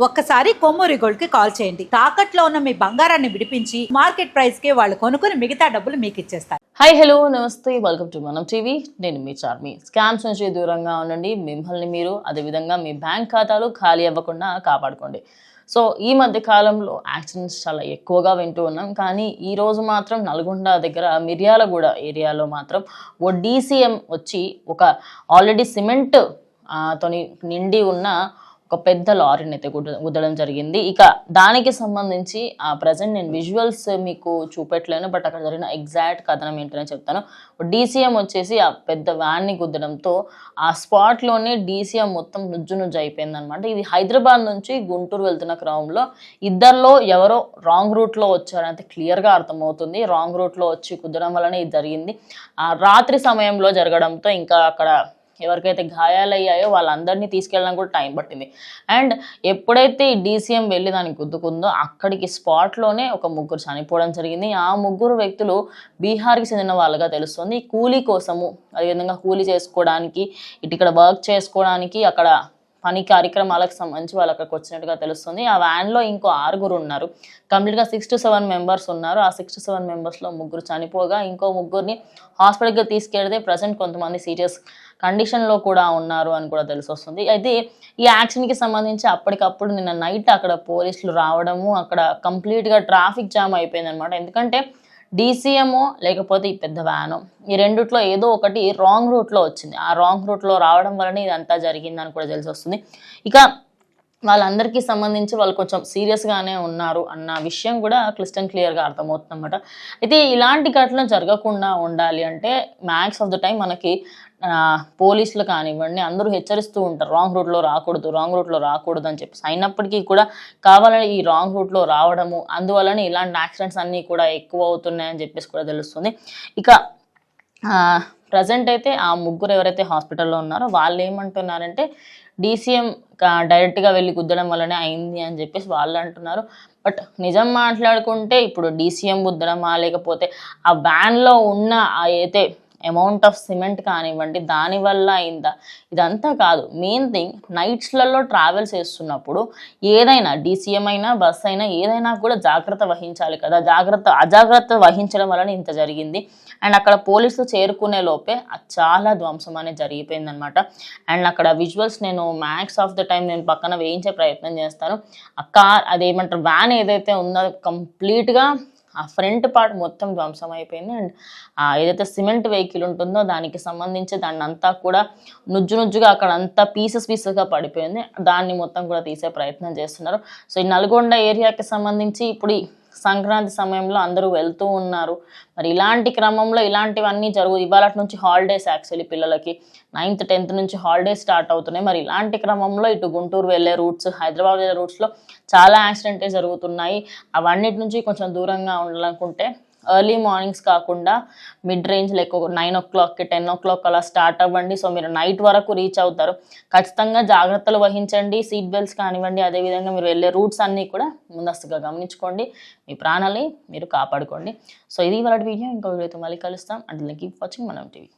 ఒక్కసారి కొమ్మూరి గోల్డ్ కి కాల్ చేయండి. తాకట్లో ఉన్న మీ బంగారాన్ని విడిపించి మార్కెట్ ప్రైస్ కి వాళ్ళు కొనుక్కుని మిగతా డబ్బులు మీకు ఇచ్చేస్తారు. హాయ్ హలో నమస్తే, వెల్కమ్ టు మనం టీవీ. నేను మీ చార్మి. స్కామ్స్ నుంచి దూరంగా ఉండండి, మిమ్మల్ని మీరు అదేవిధంగా మీ బ్యాంక్ ఖాతాలు ఖాళీ అవ్వకుండా కాపాడుకోండి. సో ఈ మధ్య కాలంలో యాక్సిడెంట్స్ చాలా ఎక్కువగా వింటూ ఉన్నాం. కానీ ఈ రోజు మాత్రం నల్గొండ దగ్గర మిర్యాలగూడ ఏరియాలో మాత్రం ఓ డీసీఎం వచ్చి ఒక ఆల్రెడీ సిమెంట్ తోని నిండి ఉన్న ఒక పెద్ద లారీని అయితే గుద్దడం జరిగింది. ఇక దానికి సంబంధించి ప్రజెంట్ నేను విజువల్స్ మీకు చూపెట్టలేను, బట్ అక్కడ జరిగిన ఎగ్జాక్ట్ కథనం ఏంటనే చెప్తాను. డీసీఎం వచ్చేసి ఆ పెద్ద వ్యాన్ని గుద్దడంతో ఆ స్పాట్లోనే డీసీఎం మొత్తం నుజ్జు అయిపోయింది అనమాట. ఇది హైదరాబాద్ నుంచి గుంటూరు వెళ్తున్న క్రమంలో ఇద్దరిలో ఎవరో రాంగ్ రూట్లో వచ్చారంటే క్లియర్గా అర్థమవుతుంది. రాంగ్ రూట్లో వచ్చి గుద్దడం వల్లనే ఇది జరిగింది. రాత్రి సమయంలో జరగడంతో ఇంకా అక్కడ ఎవరికైతే గాయాలయ్యాయో వాళ్ళందరినీ తీసుకెళ్ళడం కూడా టైం పట్టింది. అండ్ ఎప్పుడైతే ఈ డీసీఎం వెళ్ళి దానికి గుద్దుకుందో అక్కడికి స్పాట్లోనే ఒక ముగ్గురు చనిపోవడం జరిగింది. ఆ ముగ్గురు వ్యక్తులు బీహార్కి చెందిన వాళ్ళుగా తెలుస్తుంది. కూలీ కోసము, అదేవిధంగా కూలీ చేసుకోవడానికి, ఇక్కడ వర్క్ చేసుకోవడానికి, అక్కడ పని కార్యక్రమాలకు సంబంధించి వాళ్ళు అక్కడికి వచ్చినట్టుగా తెలుస్తుంది. ఆ వ్యాన్లో ఇంకో 6 ఉన్నారు. కంప్లీట్గా 6 to 7 మెంబర్స్ ఉన్నారు. ఆ 6 to 7 మెంబర్స్లో 3 చనిపోగా ఇంకో 3 హాస్పిటల్కి తీసుకెళ్తే ప్రజెంట్ కొంతమంది సీరియస్ కండిషన్లో కూడా ఉన్నారు అని కూడా తెలిసి వస్తుంది. అయితే ఈ యాక్సిడెంట్కి సంబంధించి అప్పటికప్పుడు నిన్న నైట్ అక్కడ పోలీసులు రావడము, అక్కడ కంప్లీట్గా ట్రాఫిక్ జామ్ అయిపోయింది అనమాట. ఎందుకంటే డీసీఎమో లేకపోతే ఈ పెద్ద వ్యాను, ఈ రెండిట్లో ఏదో ఒకటి రాంగ్ రూట్లో వచ్చింది. ఆ రాంగ్ రూట్లో రావడం వలన ఇదంతా జరిగిందని కూడా తెలిసి వస్తుంది. ఇక వాళ్ళందరికీ సంబంధించి వాళ్ళు కొంచెం సీరియస్గానే ఉన్నారు అన్న విషయం కూడా క్లియర్గా అర్థమవుతుంది అనమాట. అయితే ఇలాంటి ఘటన జరగకుండా ఉండాలి అంటే మ్యాక్స్ ఆఫ్ ద టైం మనకి పోలీసులు కానివ్వండి అందరూ హెచ్చరిస్తూ ఉంటారు, రాంగ్ రూట్లో రాకూడదు అని చెప్పేసి. అయినప్పటికీ కూడా కావాలని ఈ రాంగ్ రూట్లో రావడము, అందువలన ఇలాంటి యాక్సిడెంట్స్ అన్నీ కూడా ఎక్కువ అవుతున్నాయని చెప్పేసి కూడా తెలుస్తుంది. ఇక ప్రజెంట్ అయితే ఆ 3 ఎవరైతే హాస్పిటల్లో ఉన్నారో వాళ్ళు ఏమంటున్నారంటే డీసీఎం డైరెక్ట్గా వెళ్ళి గుద్దడం వల్లనే అయింది అని చెప్పేసి వాళ్ళు అంటున్నారు. బట్ నిజం మాట్లాడుకుంటే ఇప్పుడు డీసీఎం గుద్దడమా లేకపోతే ఆ వ్యాన్లో ఉన్న అయితే అమౌంట్ ఆఫ్ సిమెంట్ కానివ్వండి దానివల్ల అయిందా, ఇదంతా కాదు. మెయిన్ థింగ్ నైట్స్లలో ట్రావెల్స్ చేస్తున్నప్పుడు ఏదైనా డీసీఎం అయినా బస్ అయినా ఏదైనా కూడా జాగ్రత్త వహించాలి కదా. అజాగ్రత్త వహించడం వలన ఇంత జరిగింది. అండ్ అక్కడ పోలీసులు చేరుకునే లోపే చాలా ధ్వంసం అనేది జరిగిపోయింది అనమాట. అండ్ అక్కడ విజువల్స్ నేను మ్యాక్స్ ఆఫ్ ద టైం నేను పక్కన వేయించే ప్రయత్నం చేస్తాను. ఆ కార్ అదేమంటారు వ్యాన్ ఏదైతే ఉందో కంప్లీట్గా ఆ ఫ్రంట్ పార్ట్ మొత్తం ధ్వంసం అయిపోయింది. అండ్ ఏదైతే సిమెంట్ వెహికల్ ఉంటుందో దానికి సంబంధించి దాన్ని అంతా కూడా నుజ్జుగా అక్కడ అంతా పీసెస్గా పడిపోయింది. దాన్ని మొత్తం కూడా తీసే ప్రయత్నం చేస్తున్నారు. సో ఈ నల్గొండ ఏరియాకి సంబంధించి ఇప్పుడు సంక్రాంతి సమయంలో అందరూ వెళ్తూ ఉన్నారు. మరి ఇలాంటి క్రమంలో ఇలాంటివన్నీ ఇవాళ నుంచి హాలిడేస్, యాక్చువల్లీ పిల్లలకి 9th 10th నుంచి హాలిడేస్ స్టార్ట్ అవుతున్నాయి. మరి ఇలాంటి క్రమంలో ఇటు గుంటూరు వెళ్ళే రూట్స్, హైదరాబాద్ వెళ్ళే రూట్స్లో చాలా యాక్సిడెంట్స్ జరుగుతున్నాయి. అవన్నిటి నుంచి కొంచెం దూరంగా ఉండాలనుకుంటే ఎర్లీ మార్నింగ్స్ కాకుండా mid range like 9 o'clock 10 o'clock అలా స్టార్ట్ అవ్వండి. సో మీరు నైట్ వరకు రీచ్ అవుతారు. ఖచ్చితంగా జాగ్రత్తలు వహించండి, సీట్ బెల్ట్స్ కానివ్వండి, అదేవిధంగా మీరు వెళ్ళే రూట్స్ అన్నీ కూడా ముందస్తుగా గమనించుకోండి. మీ ప్రాణాలని మీరు కాపాడుకోండి. సో ఇది వాళ్ళ వీడియో. ఇంకో వీడియోతో మళ్ళీ కలుస్తాం. అంటే కీప్ వాచింగ్ మనం టీవీ.